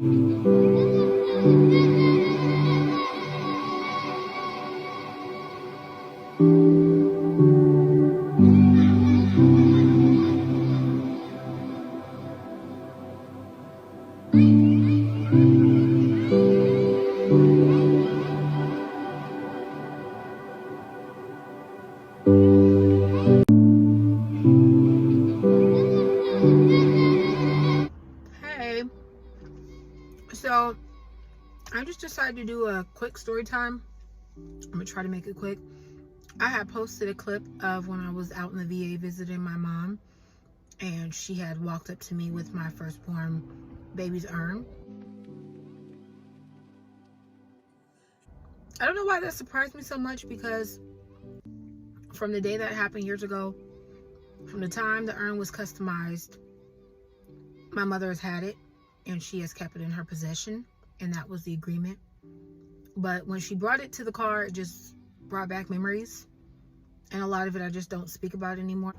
Hey, so I just decided to do a quick story time. I'm gonna try to make it quick. I had posted a clip of when I was out in the VA visiting my mom, and she had walked up to me with my firstborn baby's urn. I don't know why that surprised me so much, because from the day that happened years ago, from the time the urn was customized, my mother has had it and she has kept it in her possession, and that was the agreement. But when she brought it to the car, it just brought back memories, and a lot of it I just don't speak about anymore.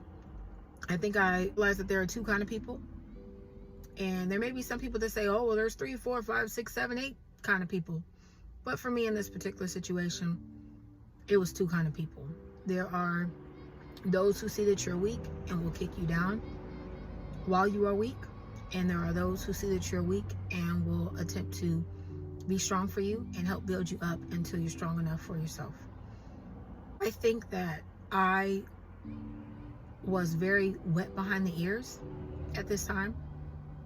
I think I realized that there are two kind of people, and there may be some people that say, oh well, there's 3, 4, 5, 6, 7, 8 kind of people. But for me, in this particular situation, it was two kind of people. There are those who see that you're weak and will kick you down while you are weak, and there are those who see that you're weak and will attempt to be strong for you and help build you up until you're strong enough for yourself. I think that I was very wet behind the ears at this time,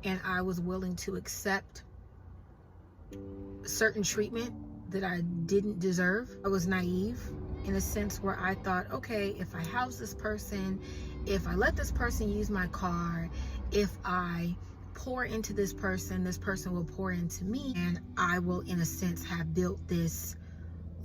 and I was willing to accept certain treatment that I didn't deserve. I was naive in a sense where I thought, okay, if I house this person, if I let this person use my car, if I pour into this person will pour into me, and I will, in a sense, have built this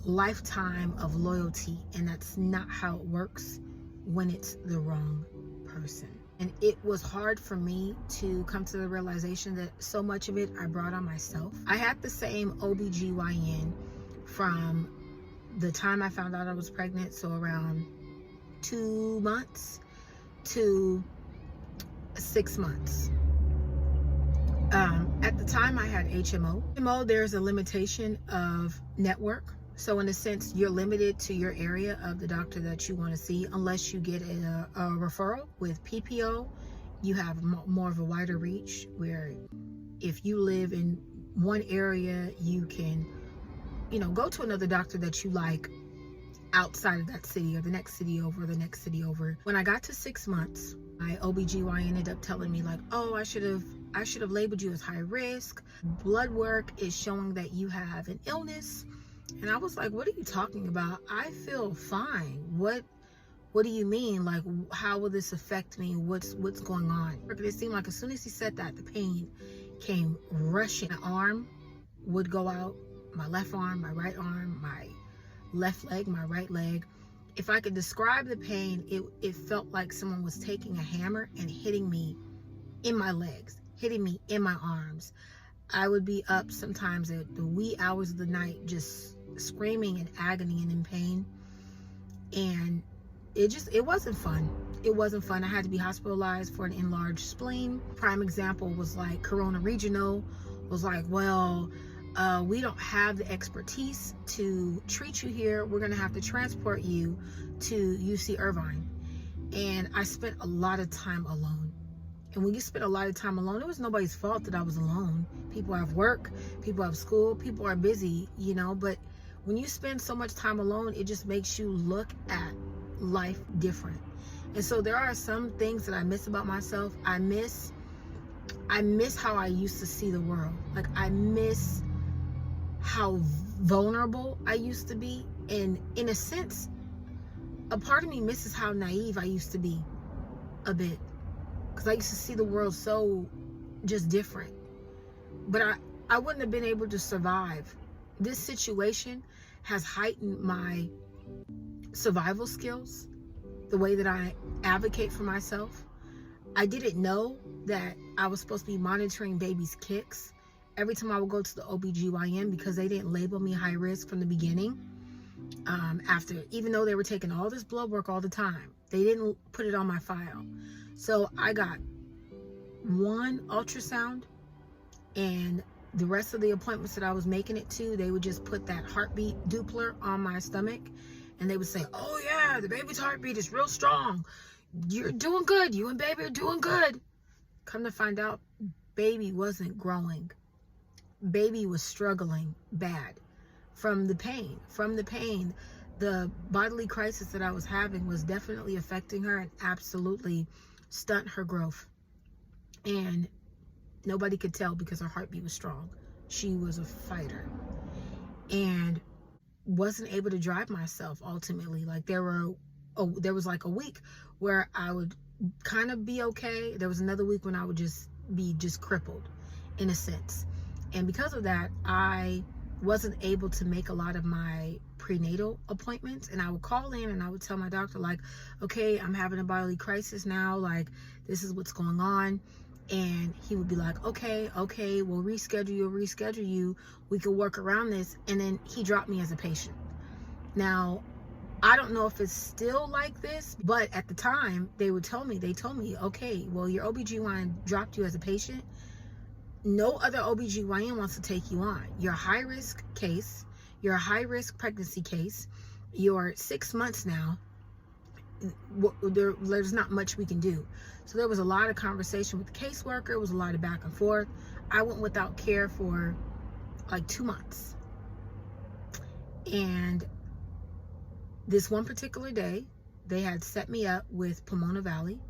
lifetime of loyalty. And that's not how it works when it's the wrong person. And it was hard for me to come to the realization that so much of it I brought on myself. I had the same OBGYN from the time I found out I was pregnant, so around 2 months to 6 months. At the time I had HMO. There's a limitation of network. So in a sense, you're limited to your area of the doctor that you want to see, unless you get a referral. With PPO, you have more of a wider reach, where if you live in one area, you can, go to another doctor that you like outside of that city, or the next city over, the next city over. When I got to 6 months, my OBGYN ended up telling me, like, oh, I should have labeled you as high risk. Blood work is showing that you have an illness. And I was like, what are you talking about? I feel fine. What do you mean? Like, how will this affect me? What's going on? It seemed like as soon as he said that, the pain came rushing. My arm would go out, my left arm, my right arm, my left leg, my right leg. If I could describe the pain, it felt like someone was taking a hammer and hitting me in my legs, hitting me in my arms. I would be up sometimes at the wee hours of the night, just screaming in agony and in pain. And it wasn't fun. It wasn't fun. I had to be hospitalized for an enlarged spleen. Prime example was like Corona Regional was like, well, we don't have the expertise to treat you here. We're going to have to transport you to UC Irvine. And I spent a lot of time alone. And when you spend a lot of time alone, it was nobody's fault that I was alone. People have work, people have school, people are busy, but when you spend so much time alone, it just makes you look at life different. And so there are some things that I miss about myself. I miss how I used to see the world. Like, I miss how vulnerable I used to be. And in a sense, a part of me misses how naive I used to be a bit. Because I used to see the world so just different. But I wouldn't have been able to survive. This situation has heightened my survival skills, the way that I advocate for myself. I didn't know that I was supposed to be monitoring babies' kicks every time I would go to the OBGYN, because they didn't label me high risk from the beginning. Even though they were taking all this blood work all the time, they didn't put it on my file. So I got one ultrasound, and the rest of the appointments that I was making it to, they would just put that heartbeat Doppler on my stomach, and they would say, oh yeah, the baby's heartbeat is real strong. You're doing good. You and baby are doing good. Come to find out, baby wasn't growing. Baby was struggling bad from the pain. The bodily crisis that I was having was definitely affecting her and absolutely stunt her growth. And nobody could tell because her heartbeat was strong. She was a fighter. And wasn't able to drive myself ultimately. Like there was like a week where I would kind of be okay. There was another week when I would just be crippled in a sense. And because of that, I wasn't able to make a lot of my prenatal appointments. And I would call in and I would tell my doctor, like, okay, I'm having a bodily crisis now. Like, this is what's going on. And he would be like, okay, we'll reschedule you. We can work around this. And then he dropped me as a patient. Now, I don't know if it's still like this, but at the time they told me, okay, well, your OBGYN dropped you as a patient. No other OBGYN wants to take you on. You're a high risk case. You're a high risk pregnancy case. You're 6 months now. There's not much we can do. So there was a lot of conversation with the caseworker. It was a lot of back and forth. I went without care for like 2 months. And this one particular day, they had set me up with Pomona Valley,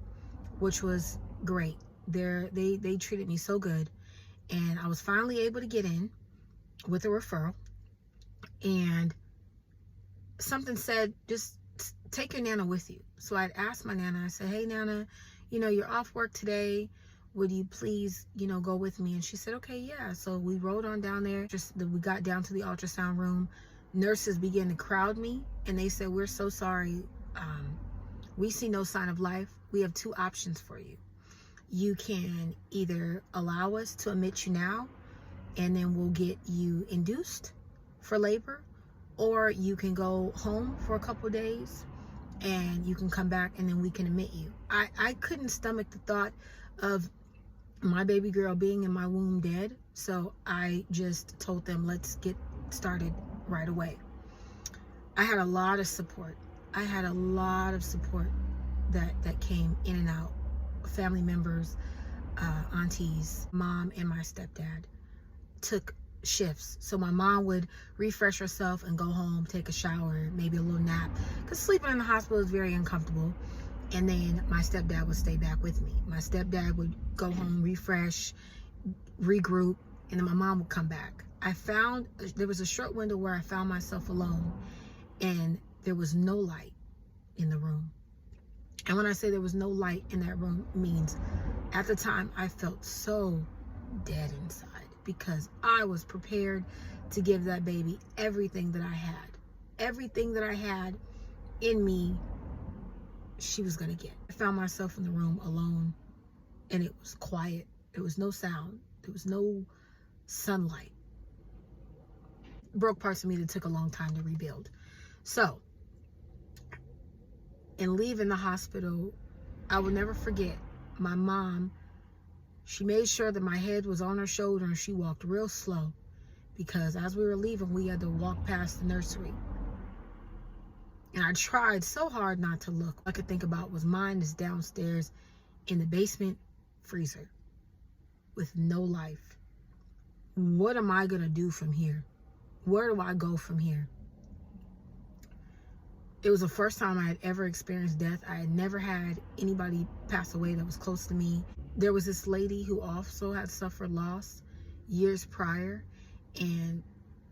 which was great. They treated me so good. And I was finally able to get in with a referral. And something said, just take your Nana with you. So I'd asked my Nana, I said, hey, Nana, you're off work today. Would you please, go with me? And she said, okay, yeah. So we rode on down there. We got down to the ultrasound room. Nurses began to crowd me. And they said, we're so sorry. We see no sign of life. We have 2 options for you. You can either allow us to admit you now, and then we'll get you induced for labor, or you can go home for a couple of days and you can come back and then we can admit you. I couldn't stomach the thought of my baby girl being in my womb dead, so I just told them, let's get started right away. I had a lot of support. That came in and out. Family members, aunties, mom, and my stepdad took shifts. So my mom would refresh herself and go home, take a shower, maybe a little nap, because sleeping in the hospital is very uncomfortable. And then my stepdad would stay back with me. My stepdad would go home, refresh, regroup, and then my mom would come back. There was a short window where I found myself alone, and there was no light in the room. And when I say there was no light in that room, it means at the time I felt so dead inside, because I was prepared to give that baby everything that I had. Everything that I had in me, she was going to get. I found myself in the room alone, and it was quiet. There was no sound. There was no sunlight. Broke parts of me that took a long time to rebuild. So, in leaving the hospital, I will never forget my mom. She made sure that my head was on her shoulder, and she walked real slow, because as we were leaving, we had to walk past the nursery. And I tried so hard not to look. All I could think about was mine is downstairs in the basement freezer with no life. What am I going to do from here? Where do I go from here? It was the first time I had ever experienced death. I had never had anybody pass away that was close to me. There was this lady who also had suffered loss years prior, and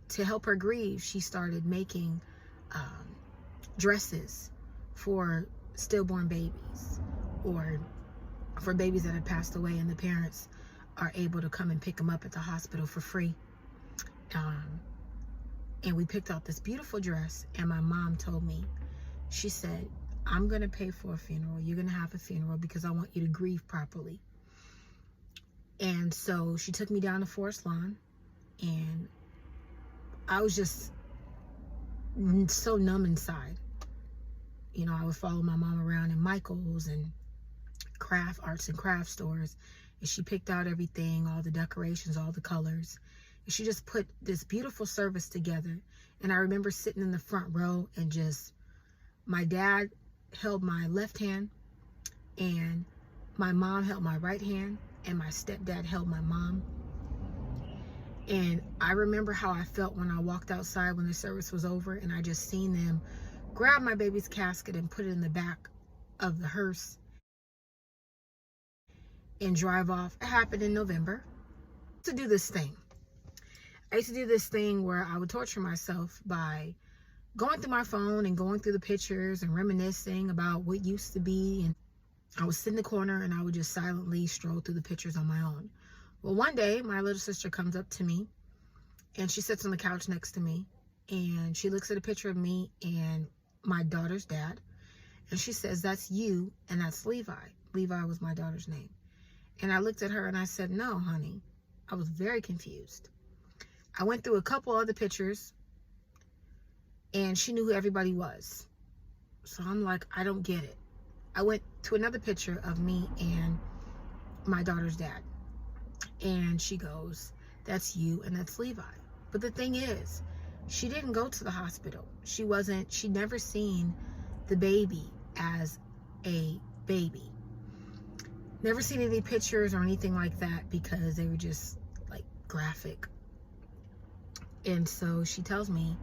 to help her grieve, she started making dresses for stillborn babies, or for babies that had passed away and the parents are able to come and pick them up at the hospital for free. And we picked out this beautiful dress, and my mom told me, she said, I'm going to pay for a funeral. You're going to have a funeral because I want you to grieve properly. And so she took me down to Forest Lawn, and I was just so numb inside. I would follow my mom around in Michael's and arts and craft stores, and she picked out everything, all the decorations, all the colors. She just put this beautiful service together. And I remember sitting in the front row and just, my dad held my left hand and my mom held my right hand and my stepdad held my mom. And I remember how I felt when I walked outside when the service was over, and I just seen them grab my baby's casket and put it in the back of the hearse and drive off. It happened in November. I used to do this thing where I would torture myself by going through my phone and going through the pictures and reminiscing about what used to be. And I would sit in the corner and I would just silently stroll through the pictures on my own. Well, one day my little sister comes up to me and she sits on the couch next to me and she looks at a picture of me and my daughter's dad, and she says, "That's you and that's Levi." Levi was my daughter's name. And I looked at her and I said, "No, honey." I was very confused. I went through a couple other pictures and she knew who everybody was. So I'm like, I don't get it. I went to another picture of me and my daughter's dad. And she goes, "That's you and that's Levi." But the thing is, she didn't go to the hospital. She'd never seen the baby as a baby. Never seen any pictures or anything like that because they were just like graphic. And so she tells me,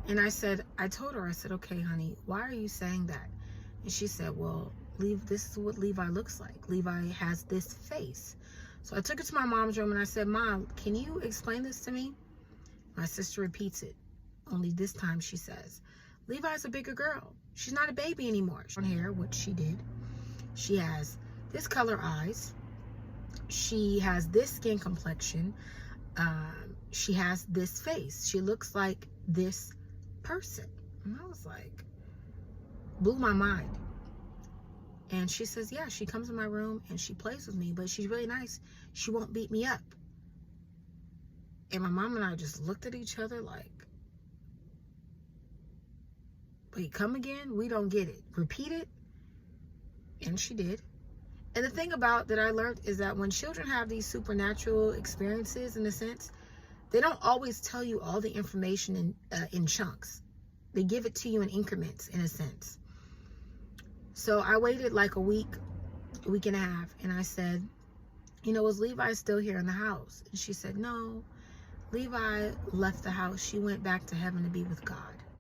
and I told her, "Okay, honey, why are you saying that?" And she said, "Well, this is what Levi looks like. Levi has this face." So I took her to my mom's room and I said, "Mom, can you explain this to me?" My sister repeats it. Only this time she says, "Levi's a bigger girl. She's not a baby anymore." She had hair, which she did. She has this color eyes. She has this skin complexion. She has this face. She looks like this person. And I was like, blew my mind. And she says, "Yeah, she comes in my room and she plays with me, but she's really nice. She won't beat me up." And my mom and I just looked at each other like, "Wait, come again? We don't get it. Repeat it." And she did. And the thing about that I learned is that when children have these supernatural experiences, in a sense, they don't always tell you all the information in chunks. They give it to you in increments, in a sense. So I waited like a week and a half, and I said, "Was Levi still here in the house?" And she said, "No, Levi left the house. She went back to heaven to be with God."